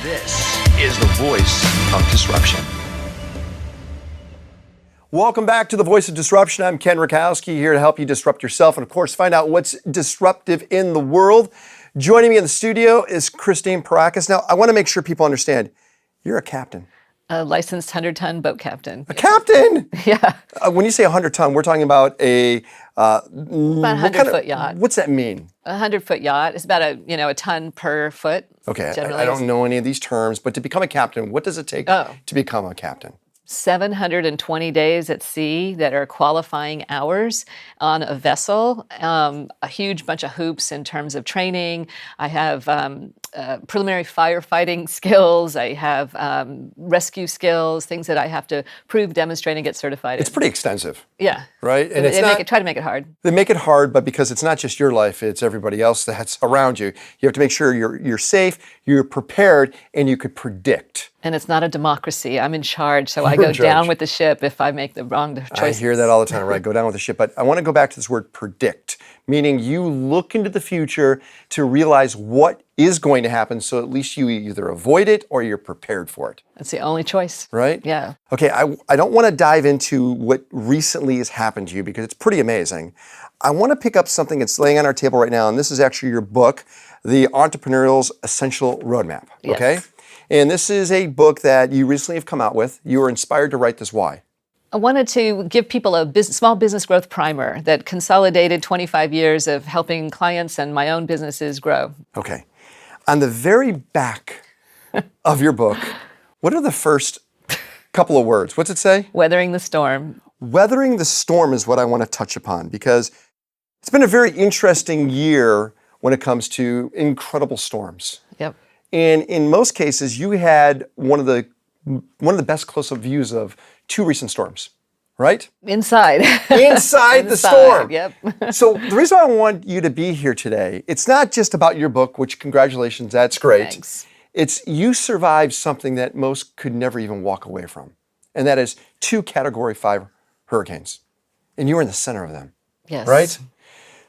This is the voice of disruption. Welcome back to the Voice of Disruption. I'm Ken Rakowski, here to help you disrupt yourself and, of course, find out what's disruptive in the world. Joining me in the studio is Christine Perakis. Now, I want to make sure people understand, you're a captain. A licensed 100-ton boat captain. A captain? Yeah. When you say 100-ton, we're talking about about a 100-foot yacht. What's that mean? A 100-foot yacht is about a ton per foot. Okay, I don't know any of these terms, but to become a captain, what does it take to become a captain? 720 days at sea that are qualifying hours on a vessel, a huge bunch of hoops in terms of training. I have preliminary firefighting skills. I have rescue skills, things that I have to prove, demonstrate, and get certified in. It's pretty extensive. Yeah. Right? And try to make it hard. They make it hard, but because it's not just your life, it's everybody else that's around you. You have to make sure you're safe, you're prepared, and you could predict. And it's not a democracy. I'm in charge, so I go down with the ship if I make the wrong choice. I hear that all the time, right? Go down with the ship. But I want to go back to this word predict, meaning you look into the future to realize what is going to happen, so at least you either avoid it or you're prepared for it. That's the only choice. Right? Yeah. Okay, I don't want to dive into what recently has happened to you because it's pretty amazing. I want to pick up something that's laying on our table right now, and this is actually your book, The Entrepreneurial's Essential Roadmap. Yes. Okay? And this is a book that you recently have come out with. You were inspired to write this. Why? I wanted to give people a small business growth primer that consolidated 25 years of helping clients and my own businesses grow. Okay. On the very back of your book, what are the first couple of words? What's it say? Weathering the storm. Weathering the storm is what I want to touch upon because it's been a very interesting year when it comes to incredible storms. Yep. And in most cases, you had one of the best close-up views of two recent storms, right? Inside the storm. Yep. So the reason I want you to be here today, it's not just about your book, which congratulations, that's great. Thanks. It's you survived something that most could never even walk away from, and that is 2 Category 5 hurricanes, and you were in the center of them. Yes. Right?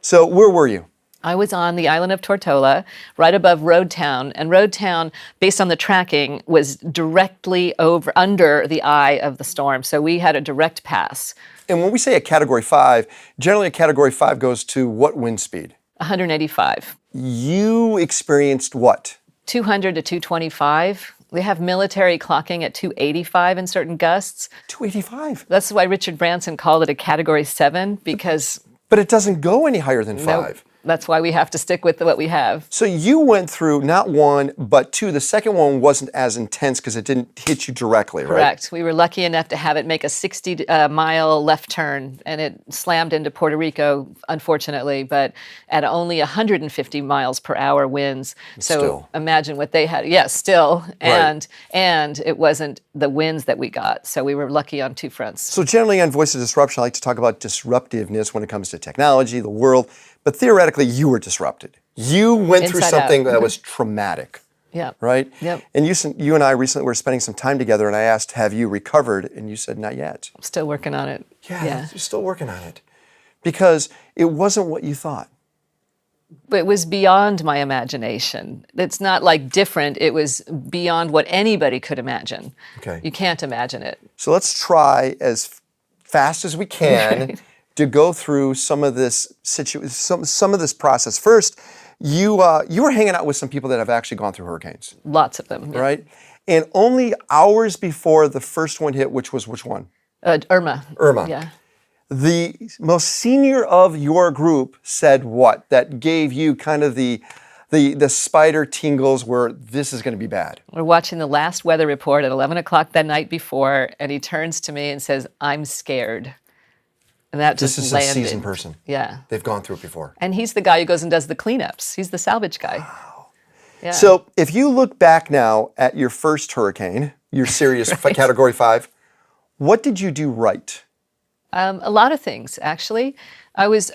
So where were you? I was on the island of Tortola, right above Roadtown, and Roadtown, based on the tracking, was directly under the eye of the storm, so we had a direct pass. And when we say a Category 5, generally a Category 5 goes to what wind speed? 185. You experienced what? 200 to 225. They have military clocking at 285 in certain gusts. 285? That's why Richard Branson called it a Category 7, because... But it doesn't go any higher than 5. Nope. That's why we have to stick with what we have. So you went through not 1, but 2. The second one wasn't as intense because it didn't hit you directly, right? Correct. We were lucky enough to have it make a 60-mile left turn, and it slammed into Puerto Rico, unfortunately, but at only 150 miles per hour winds. So still. Imagine what they had. Yes, still. Right. And it wasn't the winds that we got. So we were lucky on 2 fronts. So generally on Voice of Disruption, I like to talk about disruptiveness when it comes to technology, the world. But theoretically, you were disrupted. You went through something that was traumatic, right? Yep. And you and I recently were spending some time together, and I asked, have you recovered? And you said, not yet. I'm still working on it. Yeah, you're still working on it. Because it wasn't what you thought. It was beyond my imagination. It's not like different. It was beyond what anybody could imagine. Okay. You can't imagine it. So let's try as fast as we can to go through some of this some of this process. First, you were hanging out with some people that have actually gone through hurricanes. Lots of them. Right? And only hours before the first one hit, which one? Irma. Irma. Yeah. The most senior of your group said what? That gave you kind of the spider tingles where this is going to be bad. We're watching the last weather report at 11 o'clock that night before, and he turns to me and says, "I'm scared." And that just landed. This is a seasoned person. Yeah. They've gone through it before. And he's the guy who goes and does the cleanups. He's the salvage guy. Wow. Yeah. So if you look back now at your first hurricane, your serious Category 5, what did you do right? A lot of things, actually. I was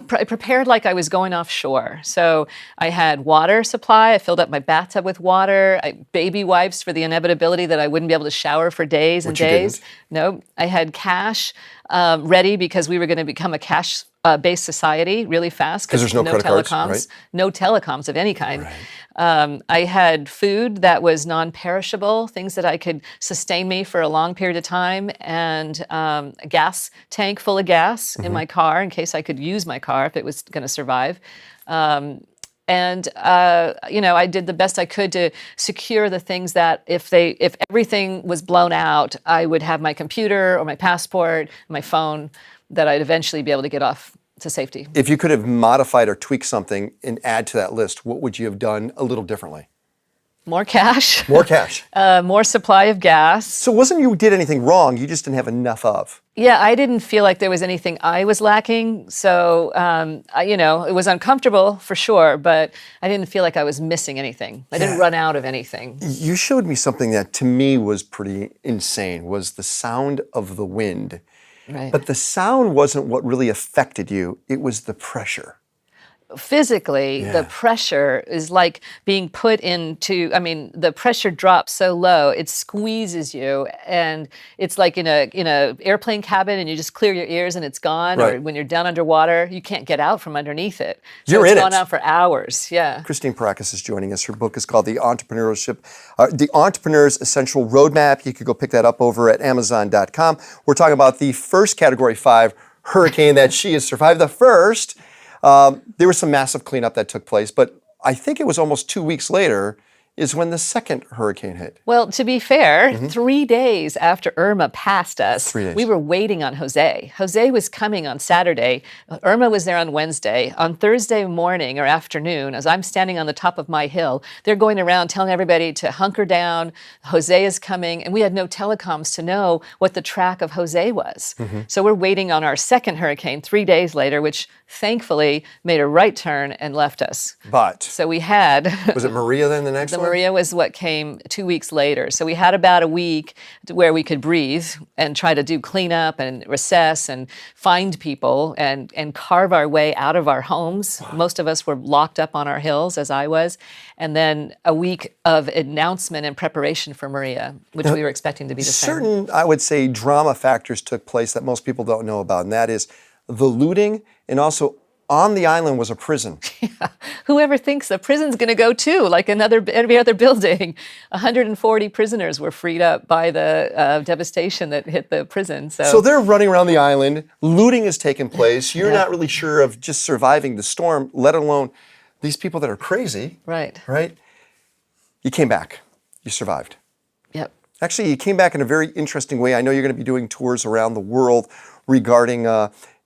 prepared like I was going offshore. So I had water supply. I filled up my bathtub with water. Baby wipes for the inevitability that I wouldn't be able to shower for days and days. No, I had cash ready because we were going to become a cash-based society really fast. Because there's no credit telecoms, cards, right? no telecoms of any kind. Right. I had food that was non-perishable, things that I could sustain me for a long period of time, and a gas tank full of gas in my car in case I could use my car if it was going to survive. I did the best I could to secure the things that if everything was blown out, I would have my computer or my passport, my phone, that I'd eventually be able to get off to safety. If you could have modified or tweaked something and add to that list, what would you have done a little differently? More cash. More cash. More supply of gas. So it wasn't you did anything wrong, you just didn't have enough of. Yeah, I didn't feel like there was anything I was lacking. So, it was uncomfortable for sure, but I didn't feel like I was missing anything. I didn't run out of anything. You showed me something that to me was pretty insane, was the sound of the wind. Right. But the sound wasn't what really affected you, it was the pressure. Physically, the pressure is like being put into, the pressure drops so low, it squeezes you, and it's like in a airplane cabin and you just clear your ears and it's gone, Right. or when you're down underwater, you can't get out from underneath it. So You're it's in gone it. on for hours, yeah. Christine Perakis is joining us. Her book is called The Entrepreneur's Essential Roadmap. You could go pick that up over at Amazon.com. We're talking about the first Category 5 hurricane that she has survived. The first. There was some massive cleanup that took place, but I think it was almost 2 weeks later is when the second hurricane hit. Well, to be fair, 3 days after Irma passed us, 3 days. we were waiting on Jose. Jose was coming on Saturday. Irma was there on Wednesday. On Thursday morning or afternoon, as I'm standing on the top of my hill, they're going around telling everybody to hunker down. Jose is coming. And we had no telecoms to know what the track of Jose was. So we're waiting on our second hurricane 3 days later, which thankfully made a right turn and left us. But So we had... was it Maria then the next one? Maria was what came 2 weeks later. So we had about a week where we could breathe and try to do cleanup and recess and find people and carve our way out of our homes. Most of us were locked up on our hills, as I was. And then a week of announcement and preparation for Maria, which we were expecting to be the same. Certain, I would say, drama factors took place that most people don't know about, and that is the looting, and also on the island was a prison. Whoever thinks the prison's going to go too, like every other building. 140 prisoners were freed up by the devastation that hit the prison. So they're running around the island, looting is taking place. You're not really sure of just surviving the storm, let alone these people that are crazy. Right. Right? You came back. You survived. Yep. Actually, you came back in a very interesting way. I know you're going to be doing tours around the world regarding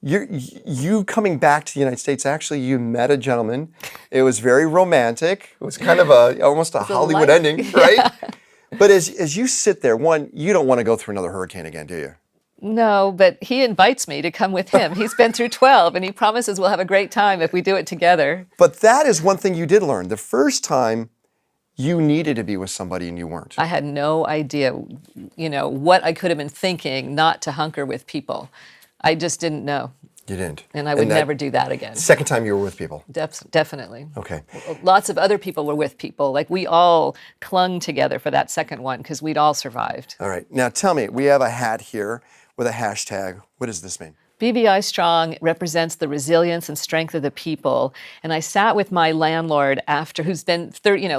you coming back to the United States. Actually, you met a gentleman. It was very romantic. It was kind of almost a Hollywood ending, right? But as you sit there, one, you don't want to go through another hurricane again, do you? No, but he invites me to come with him. He's been through 12, and he promises we'll have a great time if we do it together. But that is one thing you did learn. The first time, you needed to be with somebody and you weren't. I had no idea, what I could have been thinking not to hunker with people. I just didn't know. You didn't. And I would never do that again. Second time you were with people. Definitely. Okay. Lots of other people were with people. Like we all clung together for that second one because we'd all survived. All right. Now tell me, we have a hat here with a hashtag. What does this mean? BVI Strong represents the resilience and strength of the people. And I sat with my landlord who's been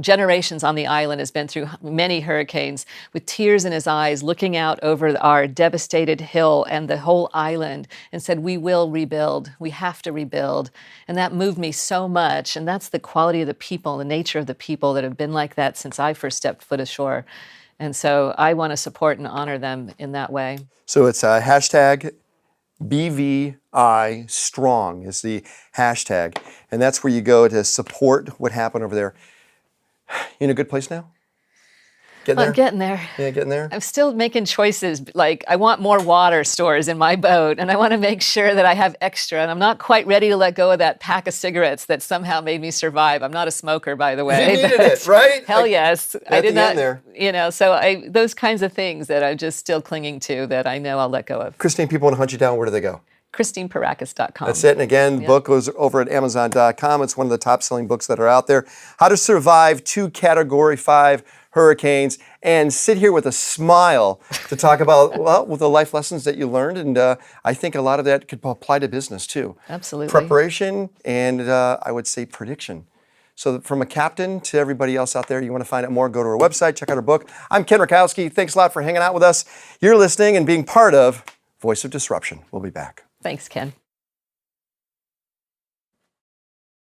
generations on the island, has been through many hurricanes, with tears in his eyes, looking out over our devastated hill and the whole island, and said, we will rebuild. We have to rebuild. And that moved me so much. And that's the quality of the people, the nature of the people that have been like that since I first stepped foot ashore. And so I want to support and honor them in that way. So it's a hashtag BVI Strong is the hashtag. And that's where you go to support what happened over there. You in a good place now? Getting there? I'm getting there. Yeah, getting there? I'm still making choices. Like, I want more water stores in my boat, and I want to make sure that I have extra. And I'm not quite ready to let go of that pack of cigarettes that somehow made me survive. I'm not a smoker, by the way. You needed it, right? Hell yes. I did not. There. So those kinds of things that I'm just still clinging to that I know I'll let go of. Christine, people want to hunt you down. Where do they go? ChristinePerakis.com. That's it. And again, the book goes over at Amazon.com. It's one of the top-selling books that are out there. How to survive 2 Category 5 hurricanes and sit here with a smile to talk about, the life lessons that you learned. And I think a lot of that could apply to business too. Absolutely. Preparation and I would say prediction. So from a captain to everybody else out there, you want to find out more, go to our website, check out our book. I'm Ken Rakowski. Thanks a lot for hanging out with us. You're listening and being part of Voice of Disruption. We'll be back. Thanks, Ken.